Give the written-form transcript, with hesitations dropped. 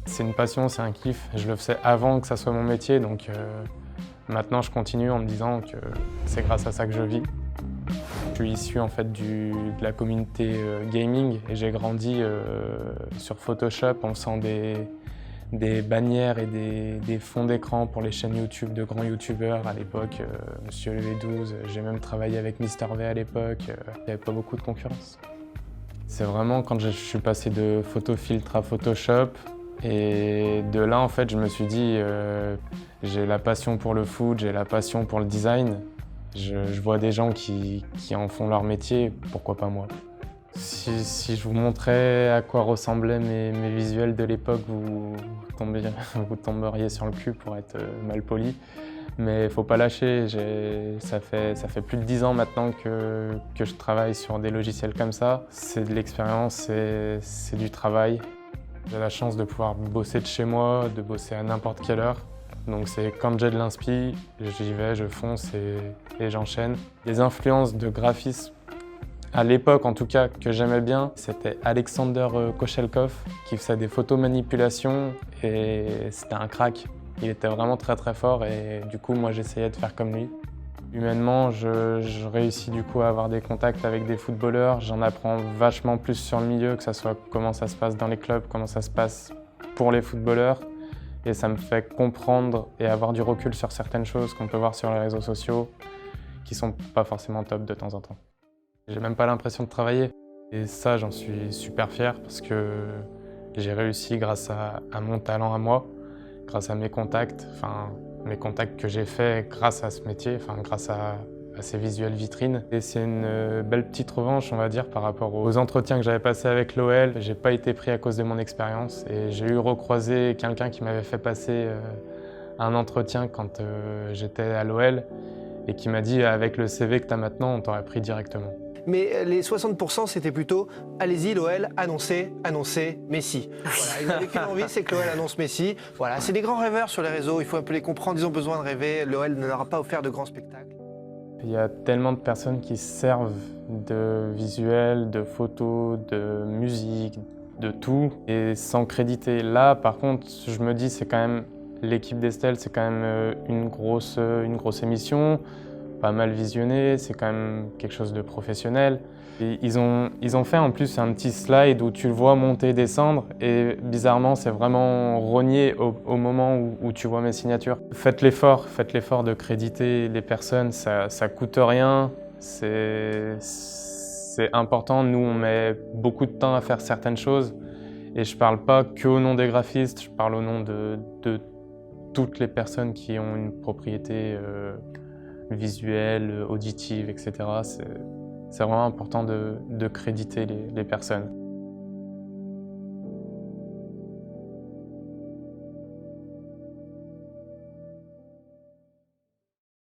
C'est une passion, c'est un kiff. Je le faisais avant que ça soit mon métier, donc maintenant je continue en me disant que c'est grâce à ça que je vis. Je suis issu en fait de la communauté gaming et j'ai grandi sur Photoshop en faisant des bannières et des fonds d'écran pour les chaînes YouTube de grands youtubeurs à l'époque, Monsieur LV12, j'ai même travaillé avec Mister V à l'époque, il n'y avait pas beaucoup de concurrence. C'est vraiment quand je suis passé de photofiltre à Photoshop et de là en fait je me suis dit j'ai la passion pour le foot, j'ai la passion pour le design. Je vois des gens qui en font leur métier, pourquoi pas moi? Si je vous montrais à quoi ressemblaient mes visuels de l'époque, vous tomberiez sur le cul pour être mal poli. Mais faut pas lâcher, ça fait plus de 10 ans maintenant que je travaille sur des logiciels comme ça. C'est de l'expérience, c'est du travail. J'ai la chance de pouvoir bosser de chez moi, de bosser à n'importe quelle heure. Donc c'est quand j'ai de l'inspi, j'y vais, je fonce et j'enchaîne. Les influences de graphisme, à l'époque en tout cas, que j'aimais bien, c'était Alexander Kochelkov qui faisait des photomanipulations et c'était un crack. Il était vraiment très très fort et du coup moi j'essayais de faire comme lui. Humainement, je réussis du coup à avoir des contacts avec des footballeurs, j'en apprends vachement plus sur le milieu, que ce soit comment ça se passe dans les clubs, comment ça se passe pour les footballeurs. Et ça me fait comprendre et avoir du recul sur certaines choses qu'on peut voir sur les réseaux sociaux qui sont pas forcément top de temps en temps. J'ai même pas l'impression de travailler. Et ça, j'en suis super fier parce que j'ai réussi grâce à mon talent à moi, grâce à mes contacts que j'ai faits grâce à ce métier, grâce à ces visuels vitrines. Et c'est une belle petite revanche, on va dire, par rapport aux entretiens que j'avais passés avec l'OL. J'ai pas été pris à cause de mon expérience et j'ai eu recroisé quelqu'un qui m'avait fait passer un entretien quand j'étais à l'OL et qui m'a dit avec le CV que tu as maintenant, on t'aurait pris directement. Mais les 60%, c'était plutôt « Allez-y, l'OL, annoncez Messi ». Voilà, ils n'avaient qu'une envie, c'est que l'OL annonce Messi. Voilà, c'est des grands rêveurs sur les réseaux, il faut un peu les comprendre, ils ont besoin de rêver. L'OL ne leur a pas offert de grands spectacles. Il y a tellement de personnes qui se servent de visuels, de photos, de musique, de tout, et sans créditer. Là, par contre, je me dis, c'est quand même l'équipe d'Estelle, c'est quand même une grosse émission, pas mal visionnée, c'est quand même quelque chose de professionnel. Et ils ont fait en plus un petit slide où tu le vois monter et descendre et bizarrement c'est vraiment rogné au moment où tu vois mes signatures. Faites l'effort de créditer les personnes, ça coûte rien, c'est important. Nous on met beaucoup de temps à faire certaines choses et je parle pas qu'au nom des graphistes, je parle au nom de toutes les personnes qui ont une propriété visuelle, auditive, etc. C'est vraiment important de créditer les personnes.